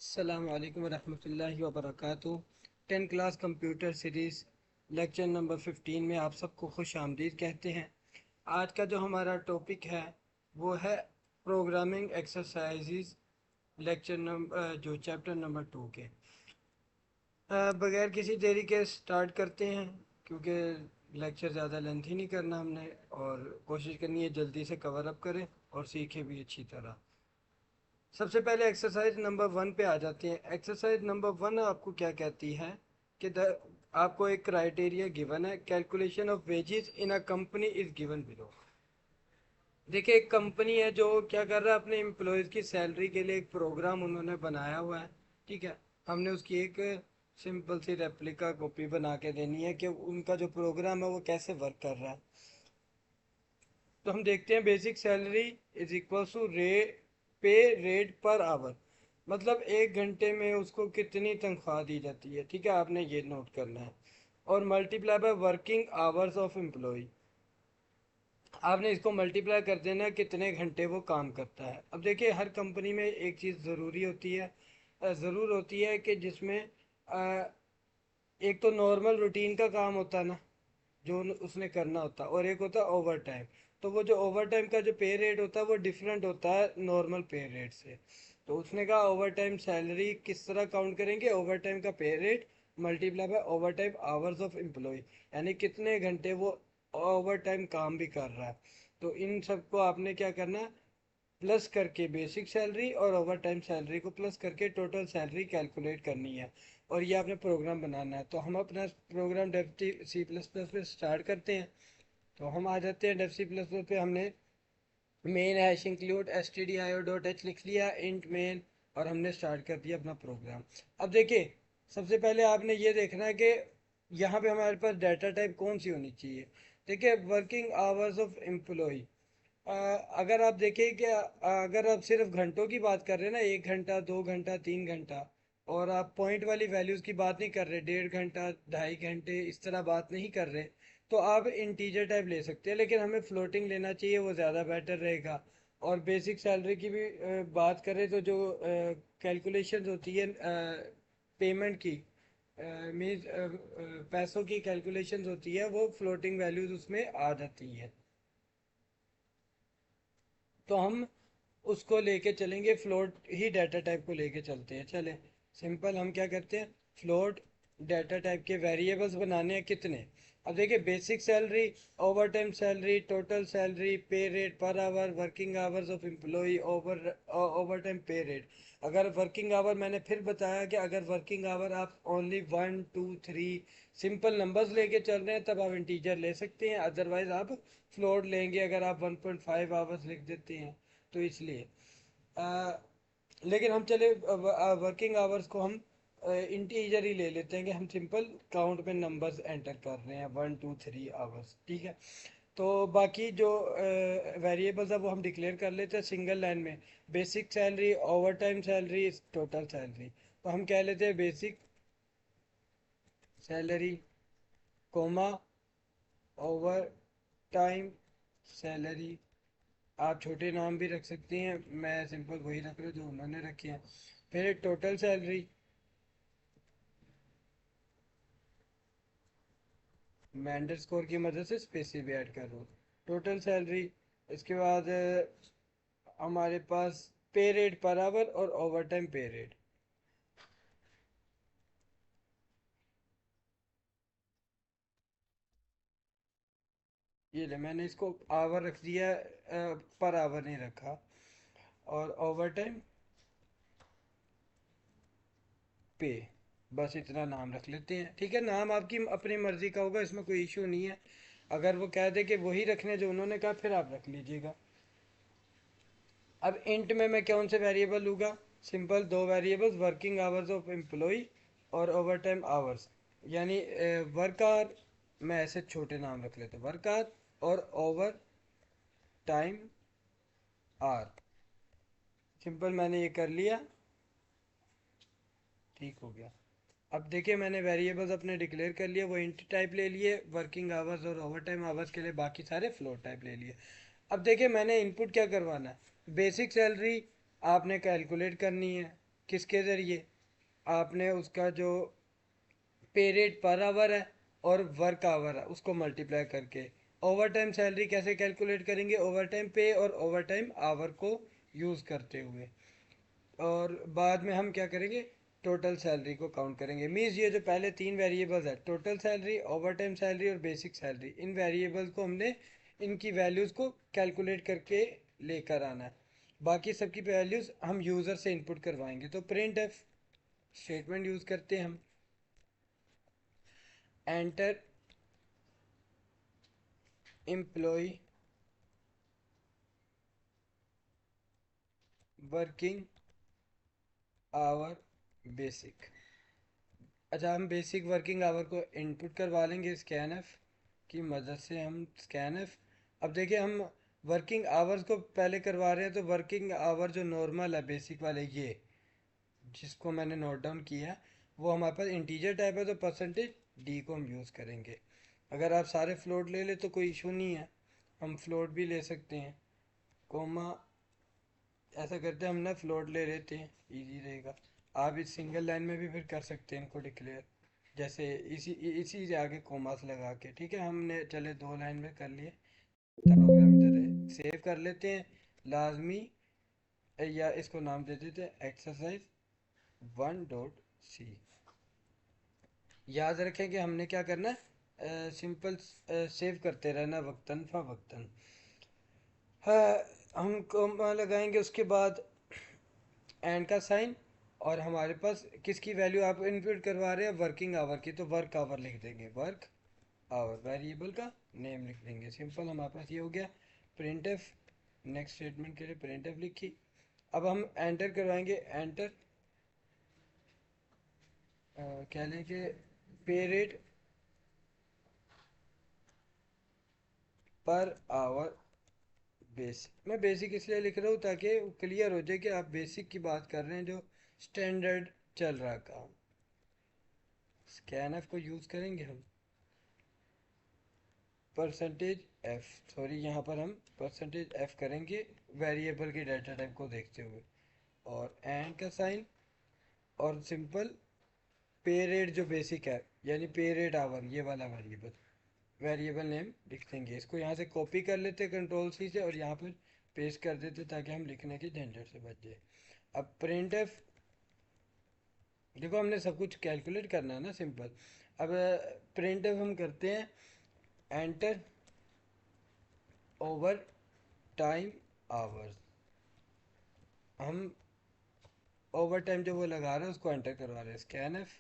अस्सलाम वालेकुम रहमतुल्लाहि व बरकातुहू। 10 class computer series lecture number 15 में आप सबको खुश आमदीद कहते हैं। आज का जो हमारा टॉपिक है वो है प्रोग्रामिंग एक्सरसाइजेज, लेक्चर नंबर जो चैप्टर नंबर 2 के। बगैर किसी देरी के स्टार्ट करते हैं, क्योंकि लेक्चर ज़्यादा लेंथी नहीं करना हमने, और कोशिश करनी है जल्दी से कवर अप करें और सीखें भी अच्छी तरह। सबसे पहले एक्सरसाइज नंबर 1 पे आ जाते हैं। एक्सरसाइज नंबर 1 आपको क्या कहती है कि आपको एक क्राइटेरिया गिवन है, calculation of wages in a company is given below. देखिए, एक कंपनी है जो क्या कर रहा है, अपने एम्प्लॉयज़ की सैलरी के लिए एक प्रोग्राम उन्होंने बनाया हुआ है। ठीक है, हमने उसकी एक सिंपल सी रेप्लिका कॉपी बना के देनी है कि उनका जो प्रोग्राम है वो कैसे वर्क कर रहा है। तो हम देखते हैं, basic salary is equal to pay rate per hour, मतलब एक घंटे में उसको कितनी तनख्वाह दी जाती है। ठीक है, आपने ये नोट करना है। और multiply by working hours of employ, आपने इसको मल्टीप्लाई कर देना है कितने घंटे वो काम करता है। अब देखिए, हर कंपनी में एक चीज़ ज़रूरी होती है, ज़रूर होती है कि जिसमें एक तो नॉर्मल रूटीन का काम होता है ना, जो उसने करना होता है, और एक होता है ओवर टाइम। तो वो जो ओवर टाइम का जो पे रेट होता है वो डिफरेंट होता है नॉर्मल पे रेट से। तो उसने कहा ओवर टाइम सैलरी किस तरह काउंट करेंगे, ओवर टाइम का pay rate multiply by overtime hours of employ, यानी कितने घंटे वो ओवर टाइम काम भी कर रहा है। तो इन सबको आपने क्या करना है, प्लस करके बेसिक सैलरी और ओवर टाइम सैलरी को प्लस करके टोटल सैलरी कैलकुलेट करनी है, और ये आपने प्रोग्राम बनाना है। तो हम अपना program dev C plus plus पे स्टार्ट करते हैं। तो हम आ जाते हैं डेफ सी प्लस प्लस पे। हमने main hash include S T D I O dot H लिख लिया, इंट मेन, और हमने स्टार्ट कर दिया अपना प्रोग्राम। अब देखिए, सबसे पहले आपने ये देखना है कि यहाँ पे हमारे पास डाटा टाइप कौन सी होनी चाहिए। देखिए, वर्किंग आवर्स ऑफ एम्प्लॉय, अगर आप देखें कि अगर आप सिर्फ घंटों की बात कर रहे हैं ना, 1 घंटा 2 घंटा 3 घंटा, और आप पॉइंट वाली वैल्यूज़ की बात नहीं कर रहे, 1.5 घंटा 2.5 घंटे इस तरह बात नहीं कर रहे, तो आप इंटीजर टाइप ले सकते हैं। लेकिन हमें फ्लोटिंग लेना चाहिए, वो ज़्यादा बेटर रहेगा। और बेसिक सैलरी की भी बात करें तो जो कैलकुलेशन होती है पेमेंट की, मीन्स पैसों की कैलकुलेशंस होती है, वो फ्लोटिंग वैल्यूज उसमें आ जाती है। तो हम उसको लेके चलेंगे, फ्लोट ही डाटा टाइप को लेके चलते हैं। चले सिंपल, हम क्या करते हैं, फ्लोट डाटा टाइप के वेरिएबल्स बनाने हैं कितने। अब देखिए, basic salary, over time salary, total salary, pay rate per hour, working hours of employee, over time pay rate. अगर वर्किंग आवर, मैंने फिर बताया कि अगर वर्किंग आवर आप ओनली 1 2 3 सिंपल नंबर्स लेके चल रहे हैं तब आप इंटीजर ले सकते हैं, अदरवाइज आप फ्लोट लेंगे अगर आप 1.5 आवर्स लिख देते हैं तो। इसलिए आ, लेकिन हम चले वर्किंग आवर्स को हम इंटीजर ही ले लेते हैं कि हम सिंपल काउंट में नंबर्स एंटर कर रहे हैं, 1 2 3 आवर्स। ठीक है, तो बाकी जो वेरिएबल्स है वो हम डिक्लेयर कर लेते हैं सिंगल लाइन में। Basic salary, over time salary, total salary. तो हम कह लेते हैं basic salary comma over time salary. आप छोटे नाम भी रख सकते हैं, मैं सिंपल वही रख रहा हूँ जो उन्होंने रखे हैं। फिर टोटल सैलरी, मैं अंडरस्कोर की मदद से स्पेस भी ऐड कर रहा हूँ, टोटल सैलरी। इसके बाद हमारे पास पे रेट पर आवर और ओवर टाइम पे रेट। ये ले, मैंने इसको आवर रख दिया, पर आवर नहीं रखा। और ओवर टाइम पे, बस इतना नाम रख लेते हैं। ठीक है, नाम आपकी अपनी मर्जी का होगा, इसमें कोई इशू नहीं है। अगर वो कह दे कि वही रखने जो उन्होंने कहा, फिर आप रख लीजिएगा। अब इंट में मैं कौन से वेरिएबल लूँगा, सिंपल दो variables, working hours of employ और ओवर टाइम आवर्स, यानी वर्क आवर, मैं ऐसे छोटे नाम रख लेता हूँ, वर्क आवर और ओवर टाइम आर। सिंपल मैंने ये कर लिया, ठीक हो गया। अब देखिए, मैंने वेरिएबल्स अपने डिक्लेयर कर लिए, वो इंट टाइप ले लिए वर्किंग आवर्स और ओवर टाइम आवर्स के लिए, बाकी सारे फ्लोट टाइप ले लिए। अब देखिए, मैंने इनपुट क्या करवाना है, बेसिक सैलरी आपने कैलकुलेट करनी है किसके ज़रिए, आपने उसका जो पे रेट पर आवर है और वर्क आवर है उसको मल्टीप्लाई करके। ओवर टाइम सैलरी कैसे कैलकुलेट करेंगे, ओवर टाइम पे और ओवर टाइम आवर को यूज़ करते हुए। और बाद में हम क्या करेंगे, टोटल सैलरी को काउंट करेंगे। मीन्स ये जो पहले तीन वेरिएबल्स है, total salary, over time salary और बेसिक सैलरी, इन वेरिएबल्स को हमने इनकी वैल्यूज़ को कैलकुलेट करके लेकर आना है। बाकी सबकी वैल्यूज़ हम यूज़र से इनपुट करवाएंगे। तो प्रिंट एफ स्टेटमेंट यूज़ करते हैं हम, enter employ working hour basic. अच्छा, हम बेसिक वर्किंग आवर को इनपुट करवा लेंगे स्कैन एफ की मदद से। हम स्कैन एफ, अब देखिए हम वर्किंग आवर्स को पहले करवा रहे हैं, तो वर्किंग आवर जो नॉर्मल है बेसिक वाले, ये जिसको मैंने नोट डाउन किया है, वो हमारे पास इंटीजर टाइप है, तो परसेंटेज डी को हम यूज़ करेंगे। अगर आप सारे फ्लोट ले ले तो कोई इशू नहीं है, हम फ्लोट भी ले सकते हैं। कोमा, ऐसा करते हैं हम ना, फ्लोट ले लेते हैं, इजी रहेगा। आप इस सिंगल लाइन में भी फिर कर सकते हैं इनको डिक्लेयर, जैसे इसी इसी से आगे कोमास लगा के। ठीक है, हमने चले दो लाइन में कर लिए, प्रोग्राम इधर है, सेव कर लेते हैं लाजमी, या इसको नाम दे देते हैं एक्सरसाइज 1.c। याद रखें कि हमने क्या करना है, सिंपल सेव करते रहना वक्तन फ़वक्तन। हाँ, हम कोमा लगाएंगे, उसके बाद एंड का साइन, और हमारे पास किसकी वैल्यू आप इनपुट करवा रहे हैं, वर्किंग आवर की, तो वर्क आवर लिख देंगे, वर्क आवर, वेरिएबल का नेम लिख देंगे। सिंपल, हमारे पास ये हो गया। प्रिंट एफ, नेक्स्ट स्टेटमेंट के लिए प्रिंट एफ लिखी। अब हम एंटर करवाएंगे, एंटर क्या लेंगे, पे रेट पर आवर बेसिक। मैं बेसिक इसलिए लिख रहा हूँ ताकि क्लियर हो जाए कि आप बेसिक की बात कर रहे हैं, जो स्टैंडर्ड चल रहा काम। स्कैन एफ को यूज़ करेंगे हम, परसेंटेज एफ, सॉरी यहाँ पर हम परसेंटेज एफ करेंगे वेरिएबल के डाटा टाइप को देखते हुए, और एंड का साइन, और सिंपल पे रेट जो बेसिक है, यानी पे रेट आवर, ये वाला वेरिएबल, वेरिएबल नेम लिख देंगे। इसको यहाँ से कॉपी कर लेते कंट्रोल सी से, और यहाँ पर पेस्ट कर देते ताकि हम लिखने की झंझट से बच जाए। अब प्रिंट एफ, देखो हमने सब कुछ कैलकुलेट करना है ना, सिंपल। अब प्रिंट एफ हम करते हैं, एंटर ओवर टाइम आवर्स। हम ओवर टाइम जो वो लगा रहे हैं उसको एंटर करवा रहे हैं, scan F,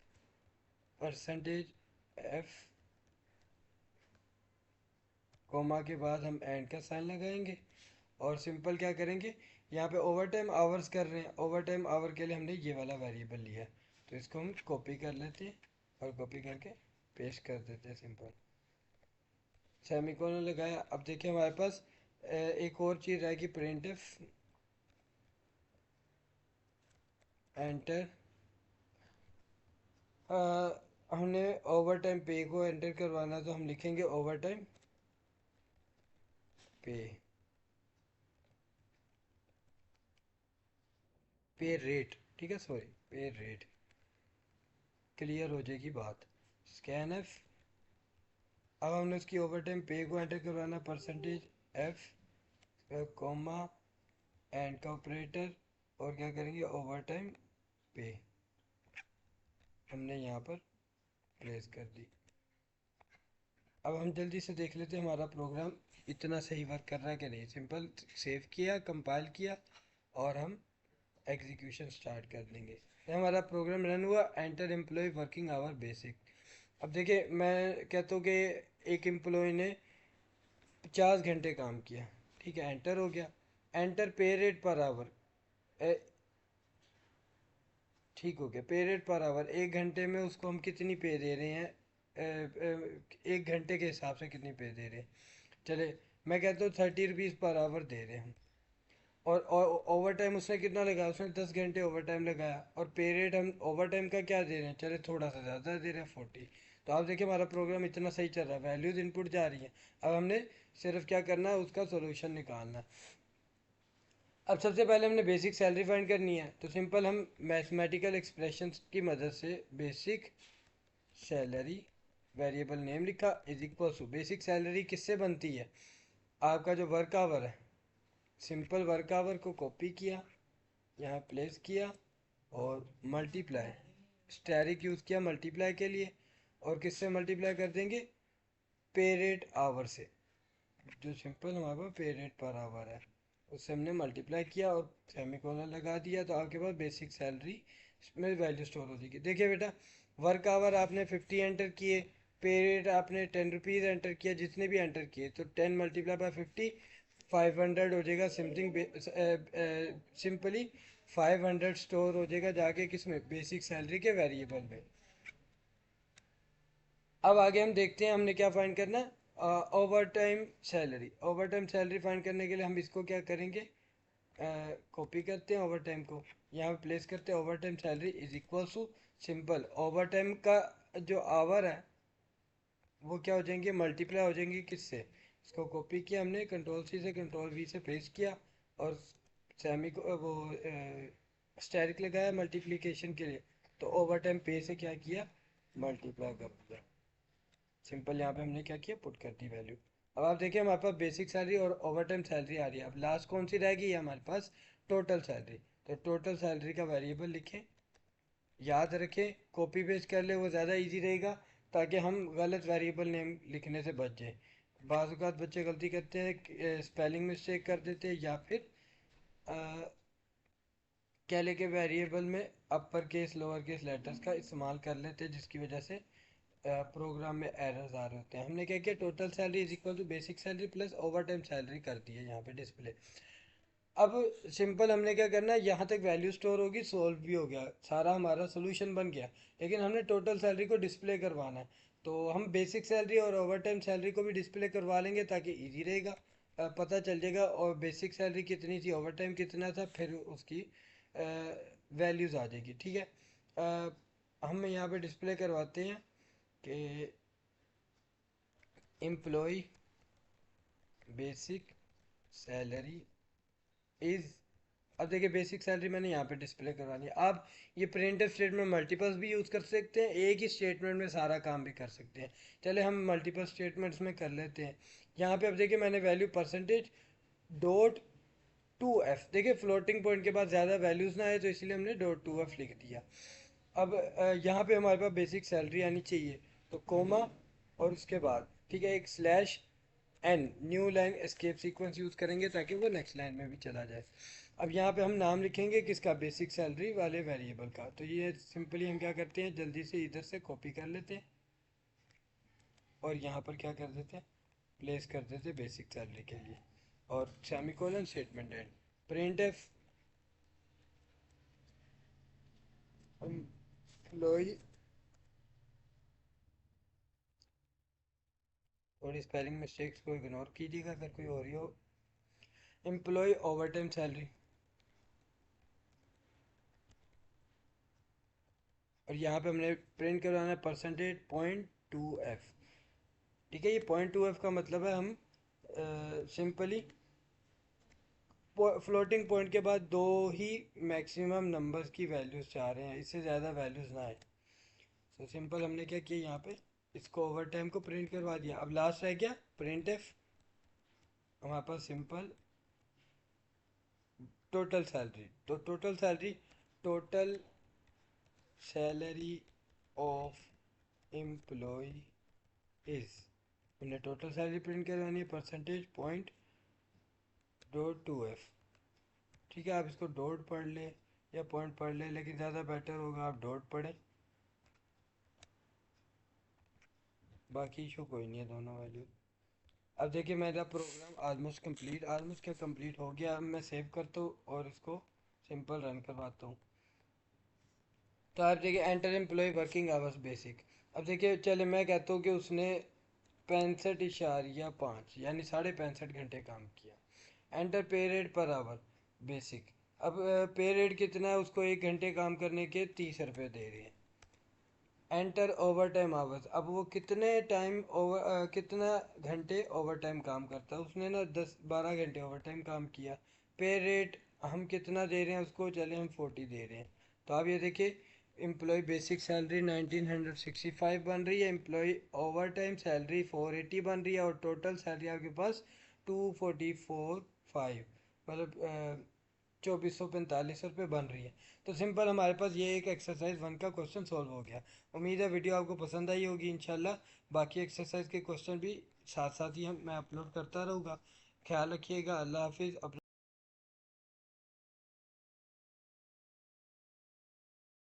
percentage F, comma के बाद हम एंड का साइन लगाएंगे, और सिंपल क्या करेंगे, यहाँ पे ओवर टाइम आवर्स कर रहे हैं, ओवर टाइम आवर के लिए हमने ये वाला वेरिएबल लिया है, तो इसको हम कॉपी कर लेते हैं और कॉपी करके पेस्ट कर देते हैं। सिंपल, सेमीकोलन लगाया। अब देखिए हमारे पास एक और चीज़ रहेगी, प्रिंट एफ, एंटर, हमने ओवर टाइम पे को एंटर करवाना, तो हम लिखेंगे ओवर टाइम पे, पे रेट, ठीक है, सॉरी पे रेट, क्लियर हो जाएगी बात। स्कैन एफ, अब हमने उसकी ओवर टाइम पे को एंटर करवाना, परसेंटेज एफ, कॉमा, एंड का ऑपरेटर, और क्या करेंगे, ओवर टाइम पे हमने यहाँ पर प्लेस कर दी। अब हम जल्दी से देख लेते हैं हमारा प्रोग्राम इतना सही वर्क कर रहा है कि नहीं। सिंपल सेव किया, कंपाइल किया, और हम एग्जीक्यूशन स्टार्ट कर देंगे। ये हमारा प्रोग्राम रन हुआ, enter employ working hour basic. अब देखिए मैं कहता हूँ कि एक एम्प्लॉय ने 50 घंटे काम किया, ठीक है, एंटर हो गया। एंटर पे रेट पर आवर, ठीक हो गया, पे रेट पर आवर, 1 घंटे में उसको हम कितनी पे दे रहे हैं, 1 घंटे के हिसाब से कितनी पे दे रहे हैं। चले, मैं कहता हूँ 30 रुपीज़ पर आवर दे रहे हैं हम। और ओवर टाइम उसने कितना लगाया, उसने 10 घंटे ओवर टाइम लगाया, और पे रेट हम ओवर टाइम का क्या दे रहे हैं, चले थोड़ा सा ज़्यादा दे रहे हैं, 40। तो आप देखिए हमारा प्रोग्राम इतना सही चल रहा है, वैल्यूज़ इनपुट जा रही हैं। अब हमने सिर्फ क्या करना है, उसका सोल्यूशन निकालना है। अब सबसे पहले हमने बेसिक सैलरी फाइंड करनी है, तो सिंपल हम मैथमेटिकल एक्सप्रेशंस की मदद से बेसिक सैलरी वेरिएबल नेम लिखा is equal to basic salary किससे बनती है, आपका जो वर्क आवर है, सिंपल वर्क आवर को कॉपी किया, यहाँ प्लेस किया और मल्टीप्लाई, स्टैरिक यूज़ किया मल्टीप्लाई के लिए, और किससे मल्टीप्लाई कर देंगे, पे रेट आवर से, जो सिंपल हमारे पास पे रेट पर आवर है उससे हमने मल्टीप्लाई किया और सेमीकोलन लगा दिया, तो आपके पास बेसिक सैलरी में वैल्यू स्टोर हो जाएगी। देखिए बेटा, वर्क आवर आपने 50 एंटर किए, पे रेट आपने 10 रुपीज़ एंटर किया, जितने भी एंटर किए तो 10 मल्टीप्लाई बाय 50 500 हो जाएगा समथिंग, सिंपली 500 स्टोर हो जाएगा जाके किस में, बेसिक सैलरी के वेरिएबल में। अब आगे हम देखते हैं हमने क्या फाइंड करना है, over time salary. Over time salary find करने के लिए हम इसको क्या करेंगे, कॉपी करते हैं ओवर टाइम को, यहाँ पे प्लेस करते हैं over time salary is equal to, simple overtime का जो आवर है वो क्या हो जाएंगे, मल्टीप्लाई हो जाएंगे किससे, इसको कॉपी किया हमने, कंट्रोल सी से कंट्रोल वी से पेस्ट किया और सेमी को वो स्टैरिक लगाया मल्टीप्लिकेशन के लिए, तो ओवर टाइम पे से क्या किया, मल्टीप्लाई कर दिया। सिंपल यहाँ पे हमने क्या किया, पुट कर दी वैल्यू। अब आप देखिए हमारे पास बेसिक सैलरी और ओवर टाइम सैलरी आ रही है। अब लास्ट कौन सी रहेगी, ये हमारे पास टोटल सैलरी। तो टोटल सैलरी का वेरिएबल लिखें, याद रखें कॉपी पेस्ट कर ले, वो ज़्यादा इजी रहेगा, ताकि हम गलत वेरिएबल नेम लिखने से बच जाए। बाज़ औक़ात बच्चे गलती करते हैं, स्पेलिंग मिस्टेक कर देते हैं, या फिर क्या लेके वेरिएबल में upper case lower case letters का इस्तेमाल कर लेते हैं, जिसकी वजह से प्रोग्राम में एरर्स आ रहे होते हैं। हमने क्या किया, total salary is equal to basic salary plus over time salary कर दी है यहाँ पे डिस्प्ले। अब सिंपल हमने क्या करना है, यहाँ तक वैल्यू स्टोर होगी, सोल्व भी हो गया, सारा हमारा सोल्यूशन बन गया, लेकिन हमने टोटल सैलरी को डिस्प्ले करवाना है। तो हम बेसिक सैलरी और ओवर टाइम सैलरी को भी डिस्प्ले करवा लेंगे ताकि इजी रहेगा, पता चल जाएगा और बेसिक सैलरी कितनी थी, ओवर टाइम कितना था, फिर उसकी वैल्यूज़ आ जाएगी। ठीक है, हम यहाँ पे डिस्प्ले करवाते हैं कि एम्प्लॉय बेसिक सैलरी इज़, अब देखिए बेसिक सैलरी मैंने यहाँ पे डिस्प्ले करवानी है। आप ये प्रिंट स्टेटमेंट मल्टीपल्स भी यूज़ कर सकते हैं, एक ही स्टेटमेंट में सारा काम भी कर सकते हैं। चले हम मल्टीपल स्टेटमेंट्स में कर लेते हैं। यहाँ पे अब देखिए मैंने value percentage dot two F, देखिए फ्लोटिंग पॉइंट के बाद ज़्यादा वैल्यूज़ ना आए तो इसलिए हमने डॉट टू एफ लिख दिया। अब यहाँ पे हमारे पास बेसिक सैलरी आनी चाहिए, तो कोमा और उसके बाद ठीक है एक slash N, new line escape sequence use करेंगे ताकि वो नेक्स्ट लाइन में भी चला जाए। अब यहाँ पे हम नाम लिखेंगे किसका, बेसिक सैलरी वाले वेरिएबल का। तो ये सिंपली हम क्या करते हैं, जल्दी से इधर से कॉपी कर लेते हैं और यहाँ पर क्या कर देते हैं, प्लेस कर देते हैं बेसिक सैलरी के लिए, और semicolon statement end print F employ, थोड़ी स्पेलिंग मिस्टेक्स को इग्नोर कीजिएगा अगर कोई हो रही हो, एम्प्लॉय ओवर टाइम सैलरी, और यहाँ पे हमने प्रिंट करवाना है परसेंटेज पॉइंट टू एफ। ठीक है, ये पॉइंट टू एफ का मतलब है हम सिंपली फ्लोटिंग पॉइंट के बाद दो ही मैक्सिमम नंबर्स की वैल्यूज चाह रहे हैं, इससे ज़्यादा वैल्यूज ना आए। तो सिंपल हमने क्या किया, यहाँ पे इसको ओवर टाइम को प्रिंट करवा दिया। अब लास्ट रह गया प्रिंट एफ, हमारे पास सिंपल टोटल सैलरी, तो total salary, total salary of employ is, हमने टोटल सैलरी प्रिंट करवानी है percentage point dot two F. ठीक है, आप इसको डॉट पढ़ लें या पॉइंट पढ़ लें, लेकिन ज़्यादा बेटर होगा आप डॉट पढ़ें, बाकी इशू कोई नहीं है दोनों वैल्यू। अब देखिए मेरा प्रोग्राम ऑलमोस्ट कंप्लीट, ऑलमोस्ट क्या कंप्लीट हो गया। अब मैं सेव करता हूँ और इसको सिंपल रन करवाता हूँ। तो आप देखिए enter employ working hours basic. अब देखिए चले मैं कहता हूँ कि उसने 65.5 यानी 65.5 घंटे काम किया। एंटर पे रेट पर आवर बेसिक, अब पे रेट कितना है, उसको 1 घंटे काम करने के 30 रुपये दे रहे हैं। एंटर ओवर टाइम आवर्स, अब वो कितने टाइम ओवर कितना घंटे ओवर टाइम काम करता है, उसने ना 10-12 घंटे ओवर टाइम काम किया। पे रेट हम कितना दे रहे हैं उसको, चले हम 40 दे रहे हैं। तो आप ये देखिए, एम्प्लॉय बेसिक सैलरी 1965 बन रही है, एम्प्लॉय ओवर टाइम सैलरी 480 बन रही है, और टोटल सैलरी आपके पास 2445, मतलब 2445 रुपये बन रही है। तो सिंपल हमारे पास ये एक एक्सरसाइज 1 का क्वेश्चन सॉल्व हो गया। उम्मीद है वीडियो आपको पसंद आई होगी इंशाल्लाह। बाकी एक्सरसाइज के क्वेश्चन भी साथ साथ ही मैं अपलोड करता रहूँगा। ख्याल रखिएगा, अल्लाह हाफिज़।